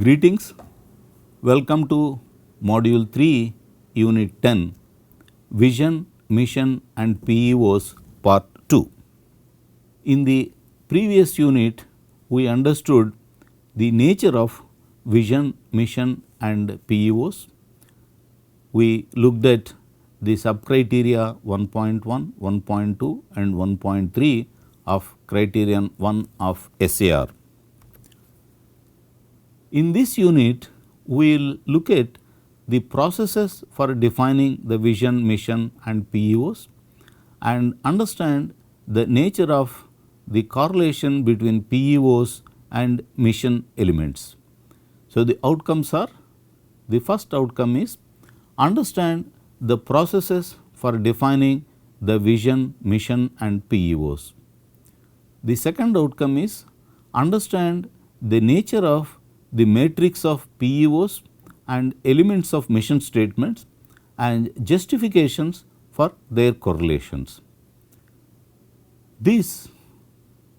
Greetings, welcome to Module 3, Unit 10, Vision, Mission and PEOs Part 2. In the previous unit, we understood the nature of vision, mission and PEOs. We looked at the subcriteria 1.1, 1.2 and 1.3 of criterion 1 of SAR. In this unit, we will look at the processes for defining the vision, mission and PEOs and understand the nature of the correlation between PEOs and mission elements. So, the outcomes are, the first outcome is understand the processes for defining the vision, mission and PEOs. The second outcome is understand the nature of the matrix of PEOs and elements of mission statements and justifications for their correlations. This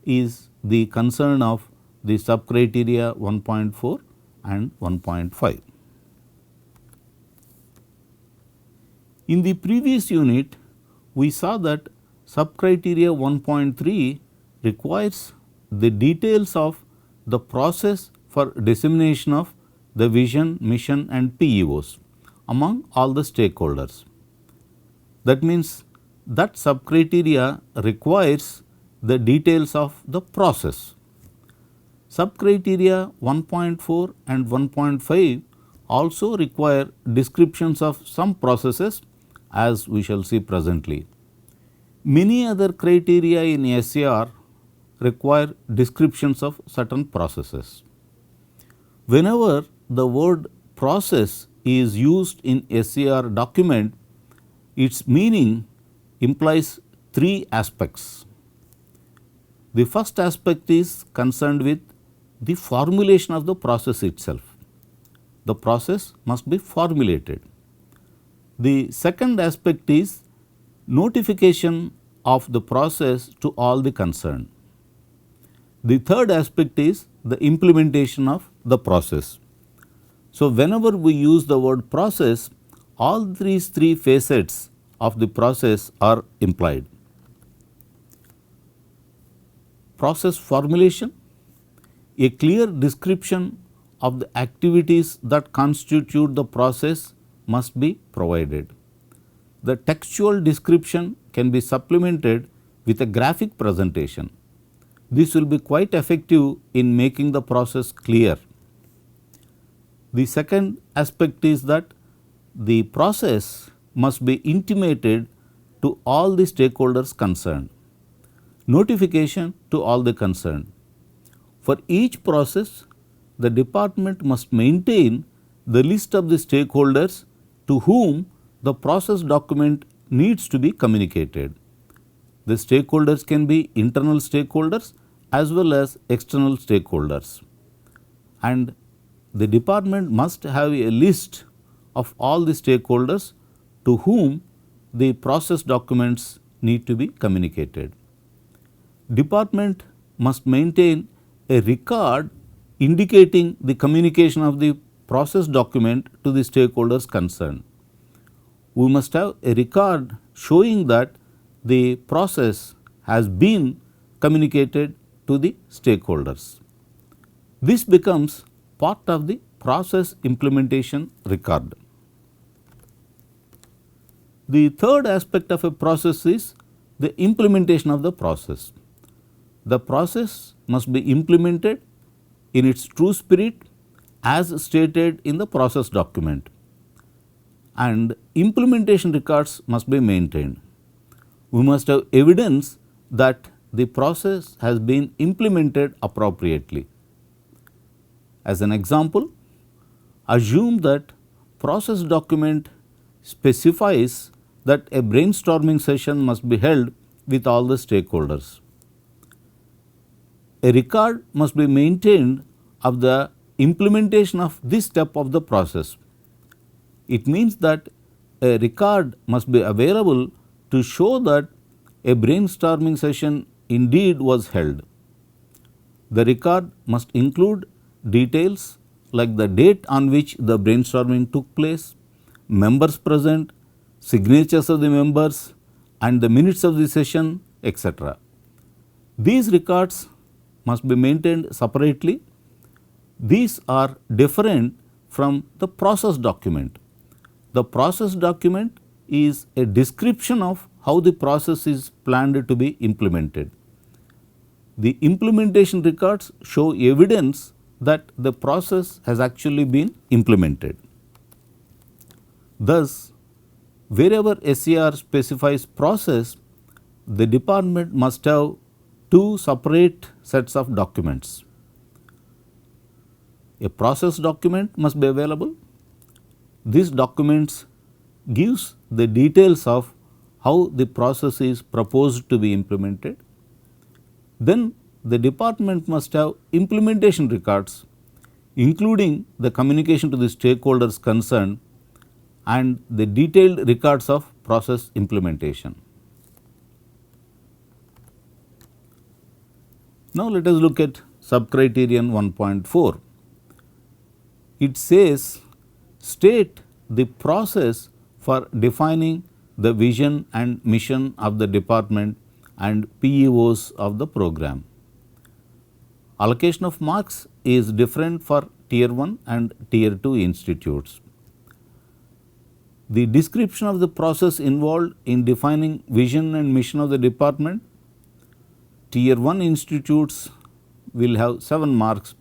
is the concern of the subcriteria 1.4 and 1.5. In the previous unit, we saw that subcriteria 1.3 requires the details of the process for dissemination of the vision, mission and PEOs among all the stakeholders. That means that subcriteria requires the details of the process. Subcriteria 1.4 and 1.5 also require descriptions of some processes, as we shall see presently. Many other criteria in SAR require descriptions of certain processes. Whenever the word process is used in SAR document, its meaning implies three aspects. The first aspect is concerned with the formulation of the process itself. The process must be formulated. The second aspect is notification of the process to all the concerned. The third aspect is the implementation of the process. So, whenever we use the word process, all these three facets of the process are implied. Process formulation, a clear description of the activities that constitute the process must be provided. The textual description can be supplemented with a graphic presentation. This will be quite effective in making the process clear. The second aspect is that the process must be intimated to all the stakeholders concerned. Notification to all the concerned. For each process, the department must maintain the list of the stakeholders to whom the process document needs to be communicated. The stakeholders can be internal stakeholders as well as external stakeholders, and the department must have a list of all the stakeholders to whom the process documents need to be communicated. Department must maintain a record indicating the communication of the process document to the stakeholders concerned. We must have a record showing that the process has been communicated to the stakeholders. This becomes part of the process implementation record. The third aspect of a process is the implementation of the process. The process must be implemented in its true spirit as stated in the process document, and implementation records must be maintained. We must have evidence that the process has been implemented appropriately. As an example, assume that process document specifies that a brainstorming session must be held with all the stakeholders. A record must be maintained of the implementation of this step of the process. It means that a record must be available to show that a brainstorming session indeed was held. The record must include details like the date on which the brainstorming took place, members present, signatures of the members and the minutes of the session, etc. These records must be maintained separately. These are different from the process document. The process document is a description of how the process is planned to be implemented. The implementation records show evidence that the process has actually been implemented. Thus, wherever SER specifies process, the department must have two separate sets of documents. A process document must be available. These documents gives the details of how the process is proposed to be implemented. Then the department must have implementation records, including the communication to the stakeholders concerned and the detailed records of process implementation. Now, let us look at subcriterion 1.4. It says state the process for defining the vision and mission of the department and PEOs of the program. Allocation of marks is different for tier 1 and tier 2 institutes. The description of the process involved in defining vision and mission of the department, tier 1 institutes will have 7 marks,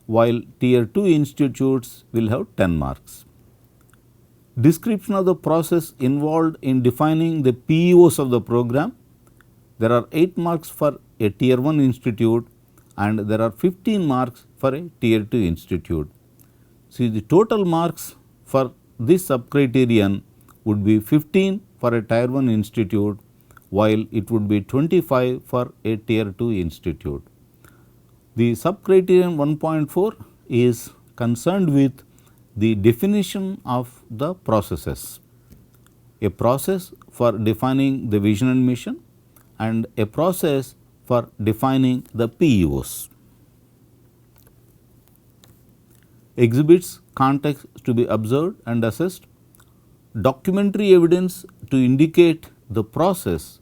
while tier 2 institutes will have 10 marks. Description of the process involved in defining the PEOs of the program, there are 8 marks for a tier 1 institute and there are 15 marks for a tier 2 institute. See, the total marks for this subcriterion would be 15 for a tier 1 institute, while it would be 25 for a tier 2 institute. The subcriterion 1.4 is concerned with the definition of the processes, a process for defining the vision and mission and a process for defining the PEOs. Exhibits context to be observed and assessed, documentary evidence to indicate the process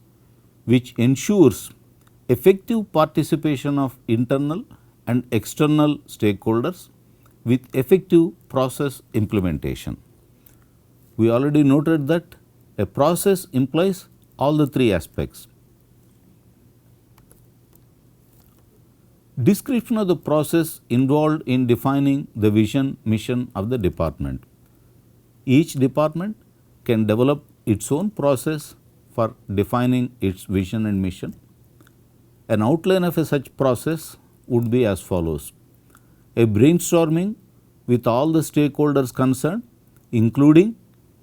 which ensures effective participation of internal and external stakeholders with effective process implementation. We already noted that a process implies all the three aspects. Description of the process involved in defining the vision, mission of the department. Each department can develop its own process for defining its vision and mission. An outline of a such process would be as follows: a brainstorming with all the stakeholders concerned, including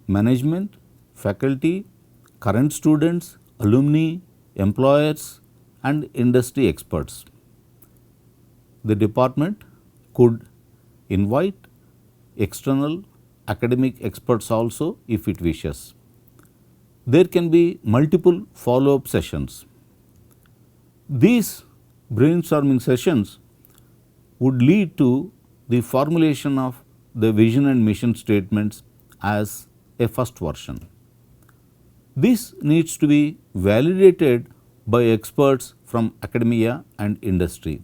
management, faculty, current students, alumni, employers and industry experts. The department could invite external academic experts also if it wishes. There can be multiple follow-up sessions. These brainstorming sessions would lead to the formulation of the vision and mission statements as a first version. This needs to be validated by experts from academia and industry.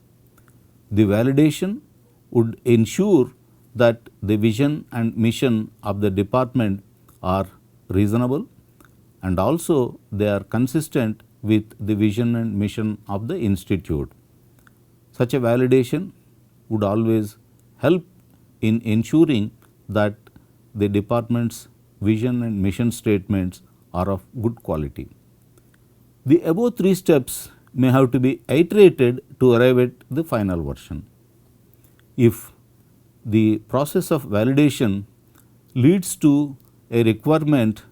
The validation would ensure that the vision and mission of the department are reasonable and also they are consistent with the vision and mission of the institute. Such a validation would always help in ensuring that the department's vision and mission statements are of good quality. The above three steps may have to be iterated to arrive at the final version. If the process of validation leads to a requirement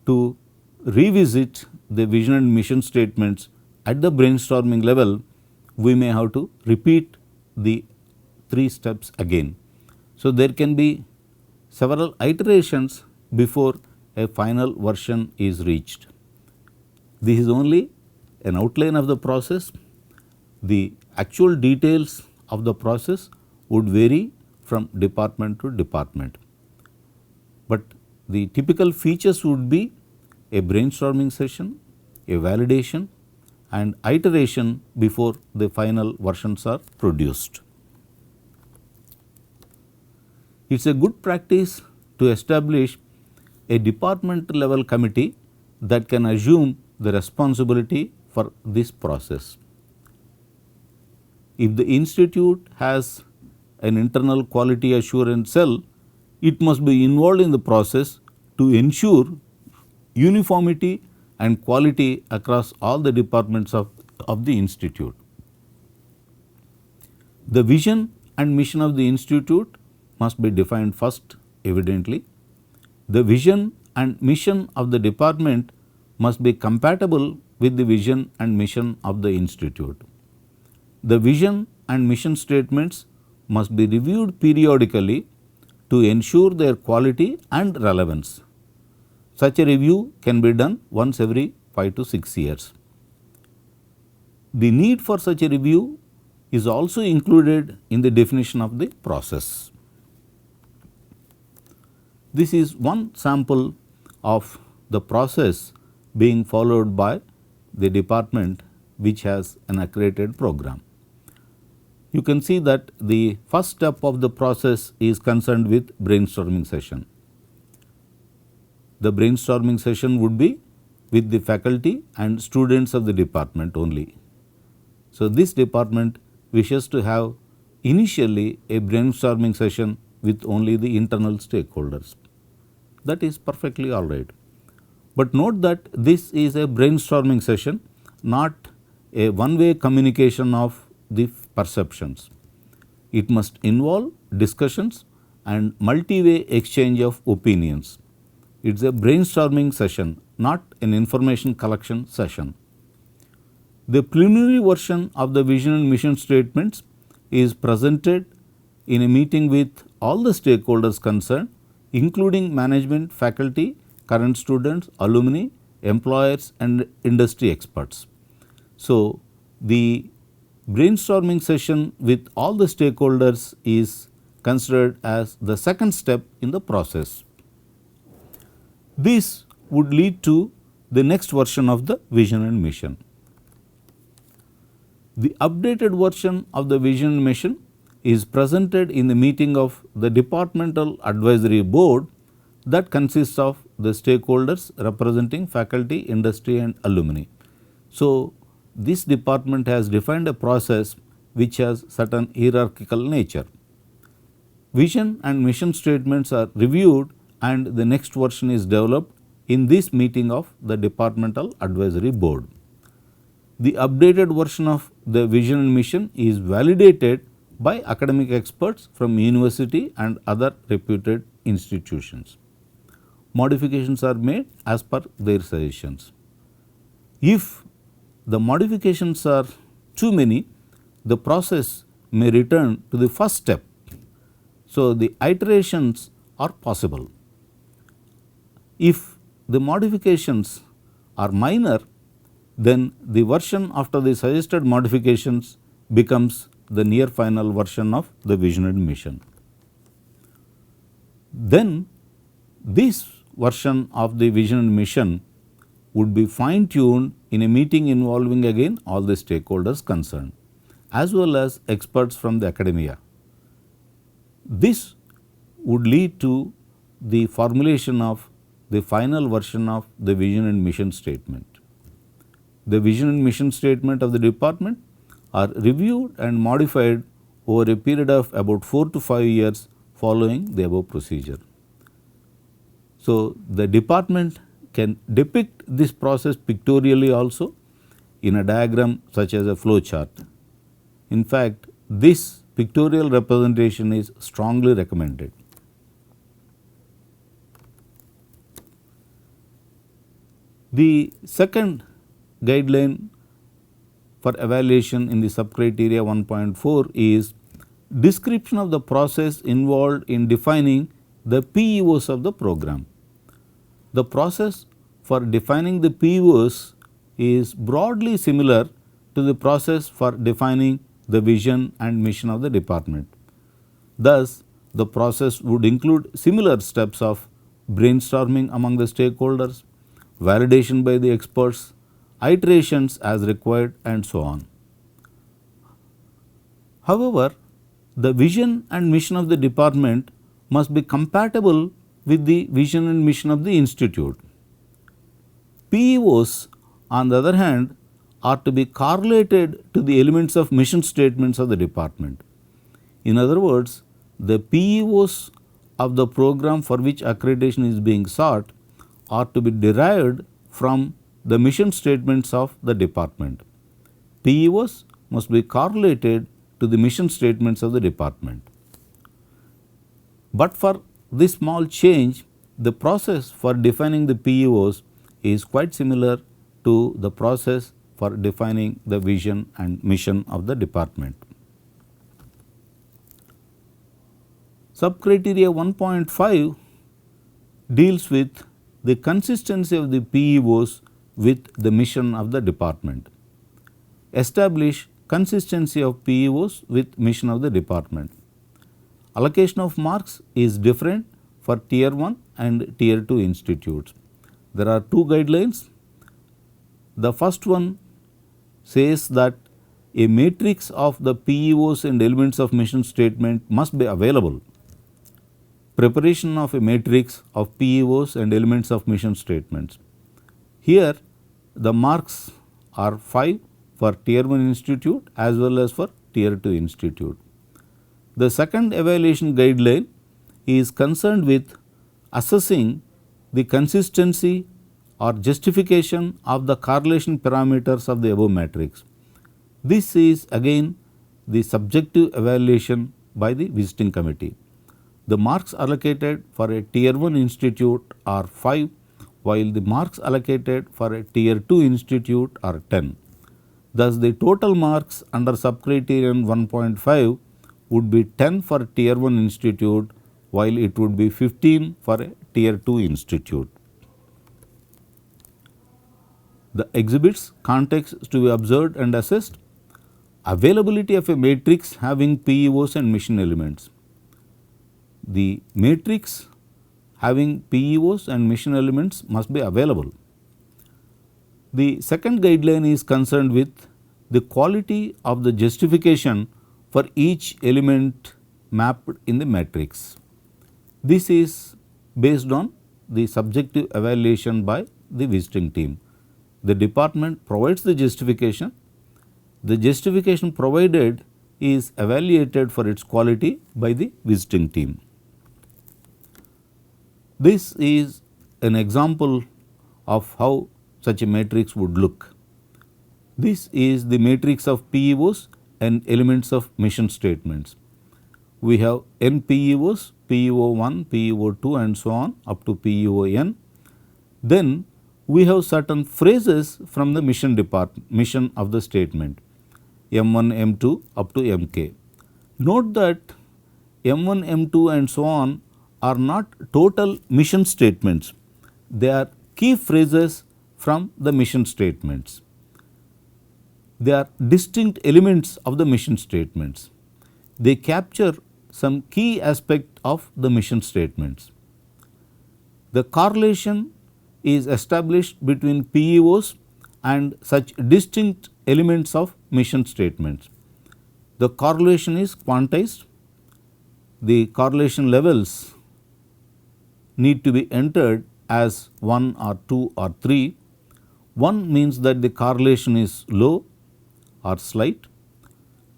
to revisit the vision and mission statements at the brainstorming level, we may have to repeat the 3 steps again. So, there can be several iterations before a final version is reached. This is only an outline of the process. The actual details of the process would vary from department to department. But the typical features would be a brainstorming session, a validation and iteration before the final versions are produced. It is a good practice to establish a department level committee that can assume the responsibility for this process. If the institute has an internal quality assurance cell, it must be involved in the process to ensure uniformity and quality across all the departments of the institute. The vision and mission of the institute must be defined first, evidently. The vision and mission of the department must be compatible with the vision and mission of the institute. The vision and mission statements must be reviewed periodically to ensure their quality and relevance. Such a review can be done once every 5 to 6 years. The need for such a review is also included in the definition of the process. This is one sample of the process being followed by the department which has an accredited program. You can see that the first step of the process is concerned with brainstorming session. The brainstorming session would be with the faculty and students of the department only. So, this department wishes to have initially a brainstorming session with only the internal stakeholders. That is perfectly all right. But note that this is a brainstorming session, not a one-way communication of the perceptions. It must involve discussions and multi-way exchange of opinions. It is a brainstorming session, not an information collection session. The preliminary version of the vision and mission statements is presented in a meeting with all the stakeholders concerned, including management, faculty, current students, alumni, employers and industry experts. So, the brainstorming session with all the stakeholders is considered as the second step in the process. This would lead to the next version of the vision and mission. The updated version of the vision and mission is presented in the meeting of the departmental advisory board that consists of the stakeholders representing faculty, industry and alumni. So, this department has defined a process which has certain hierarchical nature. Vision and mission statements are reviewed and the next version is developed in this meeting of the departmental advisory board. The updated version of the vision and mission is validated by academic experts from university and other reputed institutions. Modifications are made as per their suggestions. If the modifications are too many, the process may return to the first step. So, the iterations are possible. If the modifications are minor, then the version after the suggested modifications becomes the near final version of the vision and mission. Then this version of the vision and mission would be fine tuned in a meeting involving again all the stakeholders concerned as well as experts from the academia. This would lead to the formulation of the final version of the vision and mission statement. The vision and mission statement of the department are reviewed and modified over a period of about 4 to 5 years following the above procedure. So, the department can depict this process pictorially also in a diagram such as a flow chart. In fact, this pictorial representation is strongly recommended. The second guideline for evaluation in the sub-criteria 1.4 is description of the process involved in defining the PEOs of the program. The process for defining the PEOs is broadly similar to the process for defining the vision and mission of the department. Thus, The process would include similar steps of brainstorming among the stakeholders, validation by the experts, iterations as required, and so on. However, the vision and mission of the department must be compatible with the vision and mission of the institute. PEOs, on the other hand, are to be correlated to the elements of mission statements of the department. In other words, the PEOs of the program for which accreditation is being sought are to be derived from the mission statements of the department. PEOs must be correlated to the mission statements of the department. But for this small change, the process for defining the PEOs is quite similar to the process for defining the vision and mission of the department. Subcriteria 1.5 deals with the consistency of the PEOs with the mission of the department. Establish consistency of PEOs with mission of the department. Allocation of marks is different for tier 1 and tier 2 institutes. There are two guidelines. The first one says that a matrix of the PEOs and elements of mission statement must be available. Preparation of a matrix of PEOs and elements of mission statements. Here the marks are 5 for tier 1 institute as well as for tier 2 institute. The second evaluation guideline is concerned with assessing the consistency or justification of the correlation parameters of the above matrix. This is again the subjective evaluation by the visiting committee. The marks allocated for a tier 1 institute are 5, while the marks allocated for a tier 2 institute are 10. Thus, the total marks under subcriterion 1.5 would be 10 for tier 1 institute, while it would be 15 for a tier 2 institute. The exhibits context to be observed and assessed. Availability of a matrix having PEOs and mission elements. The matrix having PEOs and mission elements must be available. The second guideline is concerned with the quality of the justification for each element mapped in the matrix. This is based on the subjective evaluation by the visiting team. The department provides the justification. The justification provided is evaluated for its quality by the visiting team. This is an example of how such a matrix would look. This is the matrix of PEOs and elements of mission statements. We have n PEOs, PEO1, PEO2 and so on up to PEON. Then we have certain phrases from the mission of the statement M1, M2 up to MK. Note that M1, M2 and so on are not total mission statements. They are key phrases from the mission statements. They are distinct elements of the mission statements. They capture some key aspect of the mission statements. The correlation is established between PEOs and such distinct elements of mission statements. The correlation is quantized. The correlation levels need to be entered as 1 or 2 or 3. 1 means that the correlation is low or slight.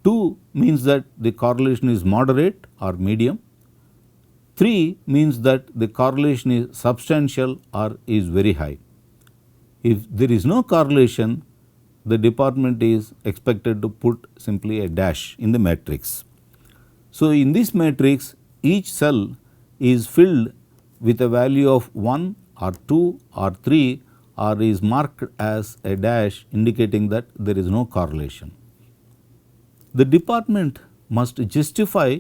2 means that the correlation is moderate or medium. 3 means that the correlation is substantial or is very high. If there is no correlation, the department is expected to put simply a dash in the matrix. So, in this matrix each cell is filled with a value of 1 or 2 or 3 or is marked as a dash indicating that there is no correlation. The department must justify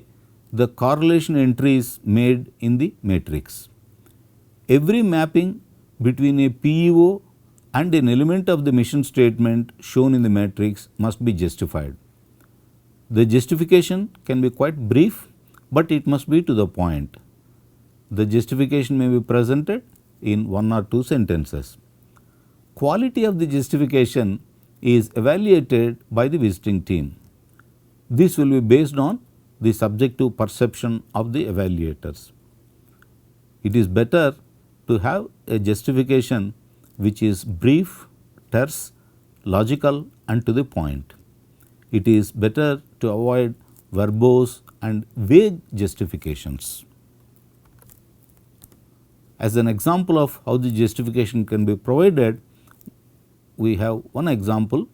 the correlation entries made in the matrix. Every mapping between a PEO and an element of the mission statement shown in the matrix must be justified. The justification can be quite brief, but it must be to the point. The justification may be presented in 1 or 2 sentences. Quality of the justification is evaluated by the visiting team. This will be based on the subjective perception of the evaluators. It is better to have a justification which is brief, terse, logical and to the point. It is better to avoid verbose and vague justifications. As an example of how the justification can be provided, we have one example.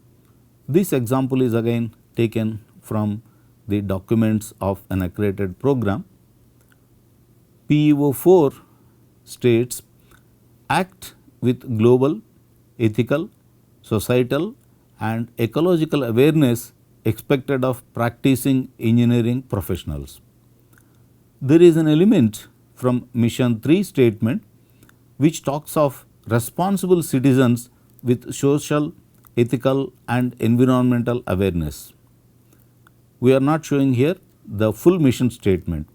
This example is again taken from the documents of an accredited program. PEO 4 states, act with global, ethical, societal and ecological awareness expected of practicing engineering professionals. There is an element from Mission 3 statement which talks of responsible citizens with social, ethical and environmental awareness. We are not showing here the full mission statement.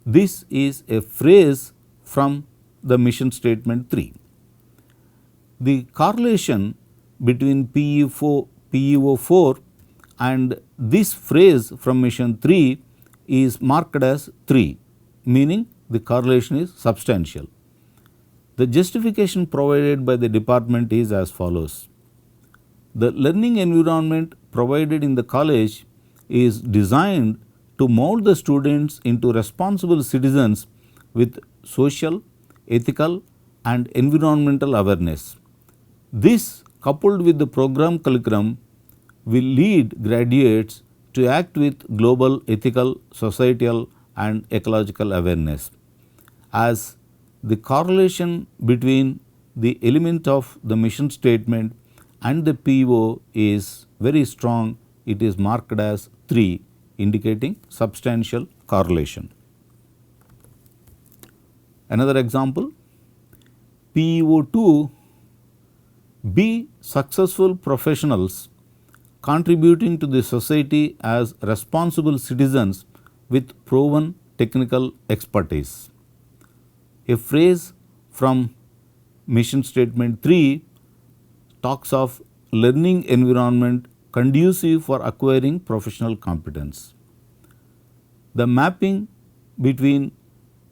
This is a phrase from the mission statement 3. The correlation between PEO 4 and this phrase from mission 3 is marked as 3, meaning the correlation is substantial. The justification provided by the department is as follows. The learning environment provided in the college is designed to mold the students into responsible citizens with social, ethical and environmental awareness. This, coupled with the program curriculum, will lead graduates to act with global, ethical, societal and ecological awareness. As the correlation between the element of the mission statement and the PO is very strong, it is marked as 3, indicating substantial correlation. Another example, PEO 2, be successful professionals contributing to the society as responsible citizens with proven technical expertise. A phrase from mission statement 3 talks of learning environment conducive for acquiring professional competence. The mapping between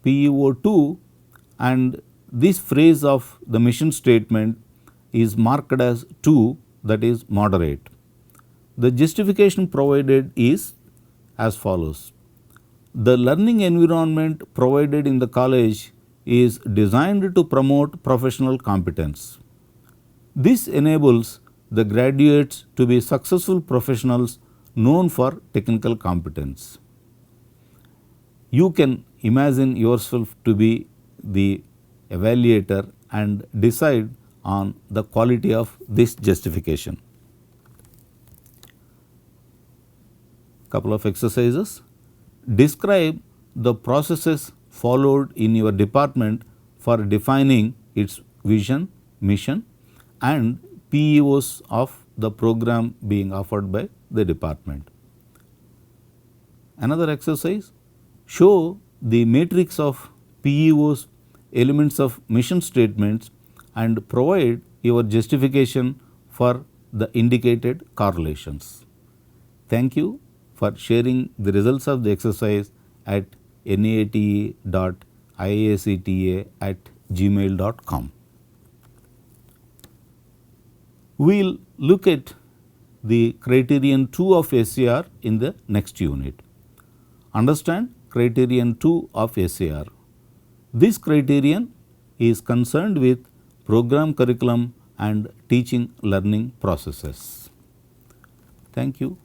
PEO 2 and this phrase of the mission statement is marked as 2, that is moderate. The justification provided is as follows. The learning environment provided in the college is designed to promote professional competence. This enables the graduates to be successful professionals known for technical competence. You can imagine yourself to be the evaluator and decide on the quality of this justification. Couple of exercises. Describe the processes followed in your department for defining its vision, mission and PEOs of the program being offered by the department. Another exercise, show the matrix of PEOs, elements of mission statements and provide your justification for the indicated correlations. Thank you for sharing the results of the exercise at naate.iacta@gmail.com. We will look at the criterion 2 of SAR in the next unit. Understand criterion 2 of SAR. This criterion is concerned with program curriculum and teaching learning processes. Thank you.